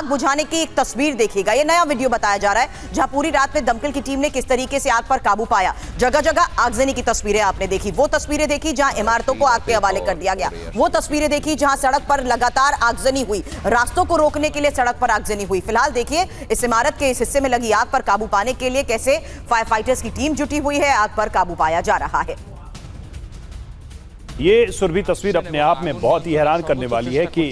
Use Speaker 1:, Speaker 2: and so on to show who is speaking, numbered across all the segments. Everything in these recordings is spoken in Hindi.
Speaker 1: आग बुझाने की एक तस्वीर देखिएगा। ये नया वीडियो बताया जा रहा है जहां पूरी रात में दमकल की टीम ने किस तरीके से आग पर काबू पाया। जगह जगह आगजनी की तस्वीरें आपने देखी, वो तस्वीरें देखी जहां इमारतों को आग के हवाले कर दिया गया, वो तस्वीरें देखी जहां सड़क पर लगातार आगजनी हुई, रास्तों को रोकने के लिए सड़क पर आगजनी हुई। फिलहाल देखिए इस इमारत के इस हिस्से में लगी आग पर काबू पाने के लिए कैसे फायर फाइटर्स की टीम जुटी हुई है, आग पर काबू पाया जा रहा है।
Speaker 2: ये सुरभि तस्वीर अपने आप में बहुत ही हैरान करने वाली है कि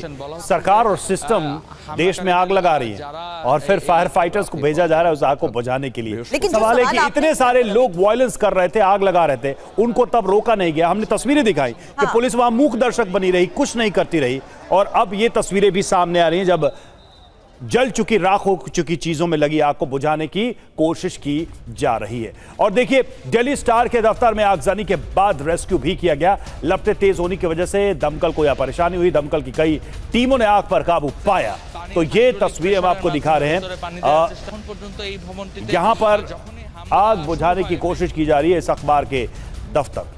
Speaker 2: सरकार और सिस्टम देश में आग लगा रही है और फिर फायर फाइटर्स को भेजा जा रहा है उस आग को बुझाने के लिए।
Speaker 1: लेकिन
Speaker 2: सवाल है कि इतने सारे लोग वायलेंस कर रहे थे, आग लगा रहे थे, उनको तब रोका नहीं गया। हमने तस्वीरें दिखाई कि पुलिस वहां मूक दर्शक बनी रही, कुछ नहीं करती रही, और अब ये तस्वीरें भी सामने आ रही हैं जब जल चुकी, राख हो चुकी चीजों में लगी आग को बुझाने की कोशिश की जा रही है। और देखिए डेली स्टार के दफ्तर में आगजनी के बाद रेस्क्यू भी किया गया। लपटें तेज होने की वजह से दमकल को यह परेशानी हुई, दमकल की कई टीमों ने आग पर काबू पाया। तो ये तस्वीरें हम आपको दिखा रहे हैं, यहां पर आग बुझाने की कोशिश की जा रही है इस अखबार के दफ्तर।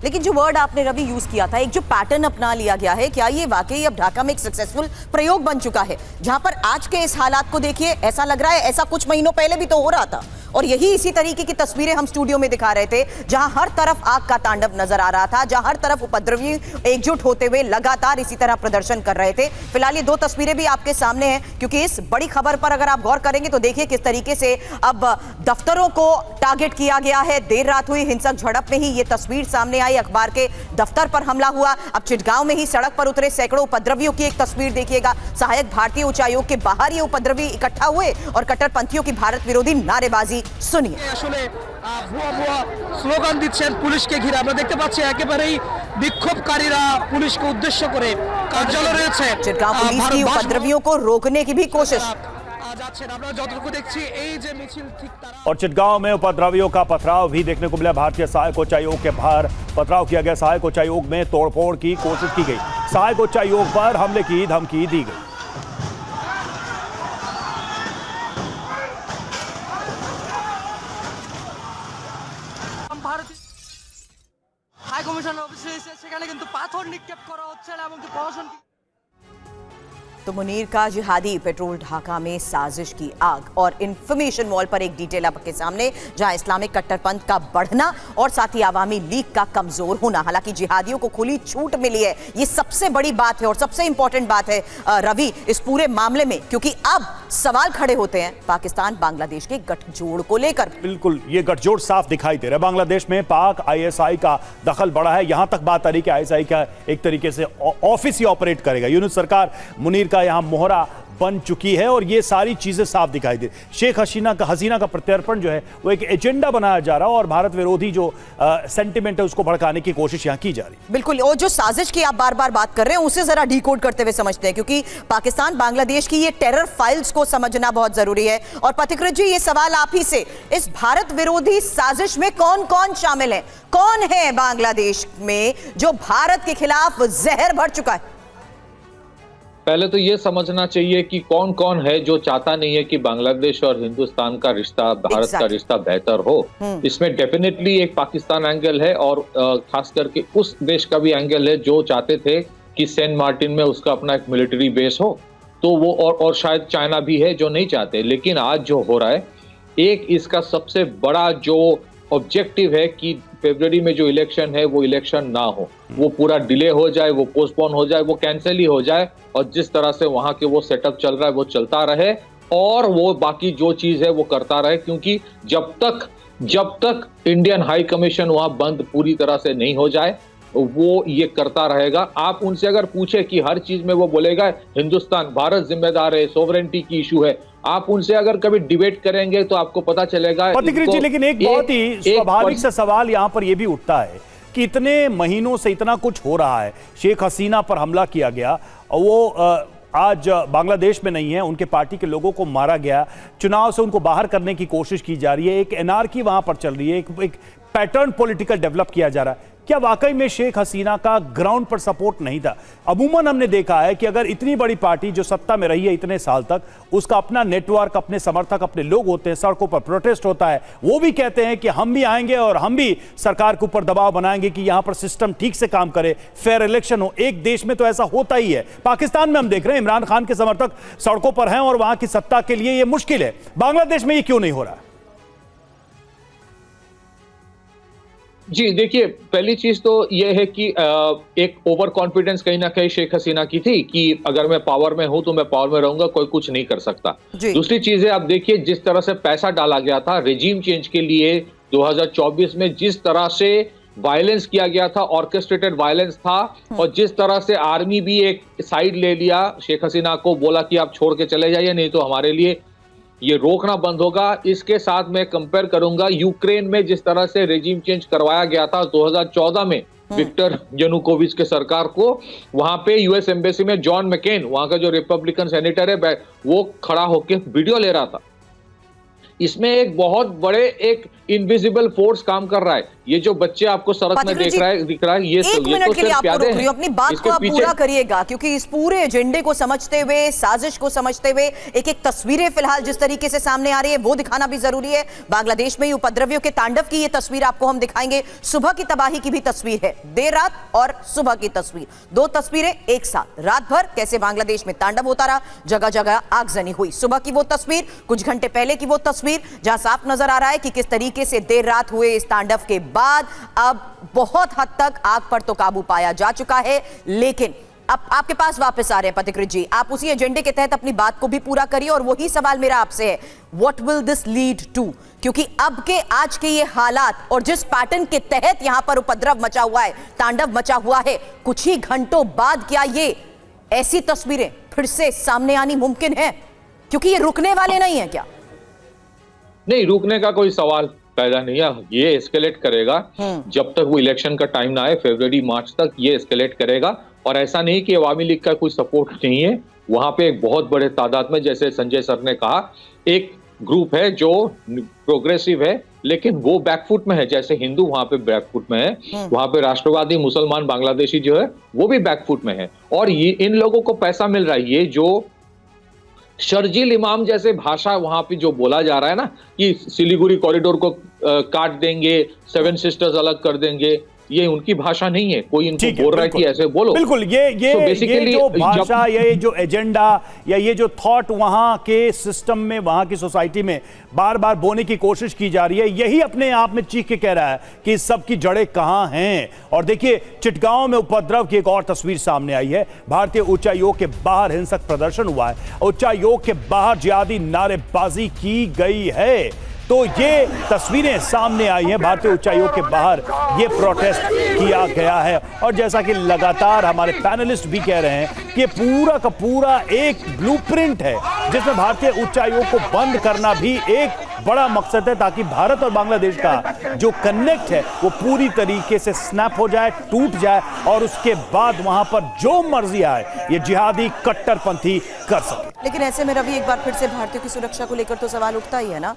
Speaker 1: लेकिन जो वर्ड आपने रवि यूज किया था, एक जो पैटर्न अपना लिया गया है, क्या ये वाकई अब ढाका में एक सक्सेसफुल प्रयोग बन चुका है? जहां पर आज के इस हालात को देखिए, ऐसा लग रहा है ऐसा कुछ महीनों पहले भी तो हो रहा था, और यही इसी तरीके की तस्वीरें हम स्टूडियो में दिखा रहे थे जहां हर तरफ आग का तांडव नजर आ रहा था, जहां हर तरफ उपद्रवी एकजुट होते हुए लगातार इसी तरह प्रदर्शन कर रहे थे। फिलहाल ये दो तस्वीरें भी आपके सामने हैं, क्योंकि इस बड़ी खबर पर अगर आप गौर करेंगे तो देखिए किस तरीके से अब दफ्तरों को टारगेट किया गया है। देर रात हुई हिंसक झड़प में ही ये तस्वीर सामने आई, अखबार के दफ्तर पर हमला हुआ। अब चिटगांव में ही सड़क पर उतरे सैकड़ों उपद्रवियों की एक तस्वीर देखिएगा। सहायक भारतीय उच्चायोग के बाहर ये उपद्रवी इकट्ठा हुए और कट्टरपंथियों की भारत विरोधी नारेबाजी सुनिए।
Speaker 3: আসলে ভুয়া ভুয়া স্লোগান দিচ্ছেন পুলিশকে ঘিরে। আমরা দেখতে পাচ্ছি একেবারেই বিক্ষোভকারীরা পুলিশকে উদ্দেশ্য করে কার্যালয় রয়েছে।
Speaker 1: चिटगांव पुलिस की उपद्रवियों को रोकने की भी कोशिश।
Speaker 2: और चिटगांव में उपद्रवियों का पथराव भी देखने को मिला। भारतीय सहायक उच्चायोग के बाहर पथराव किया गया। सहायक उच्चायोग में तोड़फोड़ की कोशिश की गई, सहायक उच्चायोग पर हमले की धमकी दी गई।
Speaker 3: হাই কমিশন অফিসে সেখানে কিন্তু পাথর নিক্ষেপ করা হচ্ছে এবং প্রশাসন।
Speaker 1: तो मुनीर का जिहादी पेट्रोल ढाका में साजिश की आग, और इंफॉर्मेशन वॉल पर एक डिटेल आपके सामने जहां इस्लामिक कट्टरपंथ का बढ़ना और साथ ही आवामी लीग का कमजोर होना। हालांकि जिहादियों को खुली छूट मिली है, ये सबसे बड़ी बात है और सबसे इंपॉर्टेंट बात है रवि इस पूरे मामले में, क्योंकि अब सवाल खड़े होते हैं पाकिस्तान बांग्लादेश के गठजोड़ को लेकर।
Speaker 2: बिल्कुल ये गठजोड़ साफ दिखाई दे रहा है। बांग्लादेश में पाक आईएसआई का दखल बढ़ा है, यहां तक बात आ रही कि आईएसआई का एक तरीके से ऑफिस ही ऑपरेट करेगा। यूनुस सरकार मुनीर का यहां मोहरा बन चुकी है और ये सारी चीजें साफ दिखाई दे। शेख हसीना का प्रत्यर्पण जो है वो एक एजेंडा बनाया जा रहा है और भारत विरोधी जो सेंटिमेंट है उसको भड़काने की कोशिश यहां की जा रही है।
Speaker 1: बिल्कुल, और जो साजिश की आप बार बार बात कर रहे हैं उसे जरा डिकोड करते हुए समझते हैं, क्योंकि पाकिस्तान बांग्लादेश की ये टेरर फाइल्स को समझना बहुत जरूरी है। और पथिकृत जी, ये सवाल आप ही से, इस भारत विरोधी साजिश में कौन कौन शामिल है? कौन है बांग्लादेश में जो भारत के खिलाफ जहर भर चुका है?
Speaker 4: पहले तो ये समझना चाहिए कि कौन कौन है जो चाहता नहीं है कि बांग्लादेश और हिंदुस्तान का रिश्ता, भारत का रिश्ता बेहतर हो। इसमें डेफिनेटली एक पाकिस्तान एंगल है और खास करके उस देश का भी एंगल है जो चाहते थे कि सेंट मार्टिन में उसका अपना एक मिलिट्री बेस हो, तो वो और शायद चाइना भी है जो नहीं चाहते। लेकिन आज जो हो रहा है, एक इसका सबसे बड़ा जो ऑब्जेक्टिव है कि फरवरी में जो इलेक्शन है वो इलेक्शन ना हो, वो पूरा डिले हो जाए, वो पोस्टपोन हो जाए, वो कैंसिल ही हो जाए, और जिस तरह से वहां के वो सेटअप चल रहा है वो चलता रहे, और वो बाकी जो चीज है वो करता रहे। क्योंकि जब तक इंडियन हाई कमीशन वहां बंद पूरी तरह से नहीं हो जाए वो ये करता रहेगा। आप उनसे अगर पूछे कि हर चीज में वो बोलेगा हिंदुस्तान, भारत जिम्मेदार है, सोवरेंटी की इशू है। आप उनसे अगर कभी डिबेट करेंगे तो आपको पता चलेगा।
Speaker 2: लेकिन एक बहुत ही स्वाभाविक सा सवाल यहां पर यह भी उठता है कि इतने महीनों से इतना कुछ हो रहा है, शेख हसीना पर हमला किया गया और वो आज बांग्लादेश में नहीं है, उनके पार्टी के लोगों को मारा गया, चुनाव से उनको बाहर करने की कोशिश की जा रही है, एक एनार्की वहां पर चल रही है, एक पैटर्न पॉलिटिकल डेवलप किया जा रहा है। क्या वाकई में शेख हसीना का ग्राउंड पर सपोर्ट नहीं था? अमूमन हमने देखा है कि अगर इतनी बड़ी पार्टी जो सत्ता में रही है इतने साल तक, उसका अपना नेटवर्क, अपने समर्थक, अपने लोग होते हैं, सड़कों पर प्रोटेस्ट होता है, वो भी कहते हैं कि हम भी आएंगे और हम भी सरकार के ऊपर दबाव बनाएंगे कि यहां पर सिस्टम ठीक से काम करे, फेयर इलेक्शन हो। एक देश में तो ऐसा होता ही है। पाकिस्तान में हम देख रहे हैं इमरान खान के समर्थक सड़कों पर हैं और वहां की सत्ता के लिए यह मुश्किल है। बांग्लादेश में ये क्यों नहीं हो रहा?
Speaker 4: जी देखिए, पहली चीज तो यह है कि एक ओवर कॉन्फिडेंस कहीं ना कहीं शेख हसीना की थी कि अगर मैं पावर में हूं तो मैं पावर में रहूंगा, कोई कुछ नहीं कर सकता। दूसरी चीज है, आप देखिए जिस तरह से पैसा डाला गया था रेजिम चेंज के लिए 2024 में, जिस तरह से वायलेंस किया गया था, ऑर्केस्ट्रेटेड वायलेंस था, और जिस तरह से आर्मी भी एक साइड ले लिया, शेख हसीना को बोला कि आप छोड़ के चले जाइए नहीं तो हमारे लिए ये रोकना बंद होगा। इसके साथ मैं कंपेयर करूंगा यूक्रेन में जिस तरह से रेजिम चेंज करवाया गया था 2014 में विक्टर यानुकोविच के सरकार को, वहां पे यूएस एम्बेसी में जॉन मैकेन, वहां का जो रिपब्लिकन सेनेटर है, वो खड़ा होकर वीडियो ले रहा था। इसमें एक बहुत बड़े एक इनविजिबल फोर्स काम कर रहा है। ये जो बच्चे आपको सड़क में दिख रहा है, ये
Speaker 1: एक मिनट के लिए आपको रोक रही हूं, अपनी बात को आप पूरा करिएगा, क्योंकि इस पूरे एजेंडे को समझते हुए, साजिश को समझते हुए, एक एक तस्वीरें फिलहाल जिस तरीके से सामने आ रही है वो दिखाना भी जरूरी है। बांग्लादेश में उपद्रवियों के तांडव की ये तस्वीर आपको हम दिखाएंगे। सुबह की तबाही की भी तस्वीर है, देर रात और सुबह की तस्वीर, दो तस्वीरें एक साथ। रात भर कैसे बांग्लादेश में तांडव होता रहा, जगह जगह आगजनी हुई। सुबह की वो तस्वीर, कुछ घंटे पहले की वो तस्वीर, जहां साफ नजर आ रहा है कि किस तरीके से देर रात हुए इस तांडव के बाद अब बहुत हद तक आग पर तो काबू पाया जा चुका है। लेकिन अब आपके पास वापस आ रहे हैं पथिकृत जी, आप उसी एजेंडे के तहत अपनी बात को भी पूरा करिए, और वही सवाल मेरा आपसे है, what will this lead to? क्योंकि अब के आज के ये हालात और जिस पैटर्न के तहत यहां पर उपद्रव मचा हुआ है, तांडव मचा हुआ है, कुछ ही घंटों बाद क्या ये ऐसी तस्वीरें फिर से सामने आनी मुमकिन है? क्योंकि ये रुकने वाले नहीं है क्या?
Speaker 4: नहीं, रुकने का कोई सवाल पैदा नहीं है। ये एस्केलेट करेगा जब तक वो इलेक्शन का टाइम ना आए, फरवरी मार्च तक ये एस्केलेट करेगा। और ऐसा नहीं कि अवामी लीग का कोई सपोर्ट नहीं है, वहां पे एक बहुत बड़े तादाद में, जैसे संजय सर ने कहा, एक ग्रुप है जो प्रोग्रेसिव है लेकिन वो बैकफुट में है। जैसे हिंदू वहां पे बैकफुट में है, वहां पे राष्ट्रवादी मुसलमान बांग्लादेशी जो है वो भी बैकफुट में है। और ये इन लोगों को पैसा मिल रहा है। ये जो शर्जील इमाम जैसे भाषा वहां पे जो बोला जा रहा है ना कि सिलीगुड़ी कॉरिडोर को काट देंगे, 7 सिस्टर्स अलग कर देंगे, ये उनकी भाषा नहीं है। कोई इनको बोल रहा है कि ऐसे बोलो।
Speaker 2: बिल्कुल, ये जो भाषा, ये जो एजेंडा या ये जो थॉट वहां के सिस्टम में, वहां की सोसाइटी में बार बार बोने की कोशिश की जा रही है, यही अपने आप में चीख के कह रहा है कि इस सब की जड़ें कहां हैं। और देखिए, चिटगांव में उपद्रव की एक और तस्वीर सामने आई है। भारतीय उच्चायोग के बाहर हिंसक प्रदर्शन हुआ है, उच्चायोग के बाहर जिहादी नारेबाजी की गई है। तो ये तस्वीरें सामने आई हैं, भारतीय उच्चायोग के बाहर ये प्रोटेस्ट किया गया है। और जैसा कि लगातार हमारे पैनलिस्ट भी कह रहे हैं कि पूरा का पूरा एक ब्लूप्रिंट है जिसमें भारतीय उच्चायोग को बंद करना भी एक बड़ा मकसद है, ताकि भारत और बांग्लादेश का जो कनेक्ट है वो पूरी तरीके से स्नैप हो जाए, टूट जाए, और उसके बाद वहां पर जो मर्जी आए ये जिहादी कट्टरपंथी कर सके।
Speaker 1: लेकिन ऐसे में रवि, एक बार फिर से भारतीयों की सुरक्षा को लेकर तो सवाल उठता ही है ना।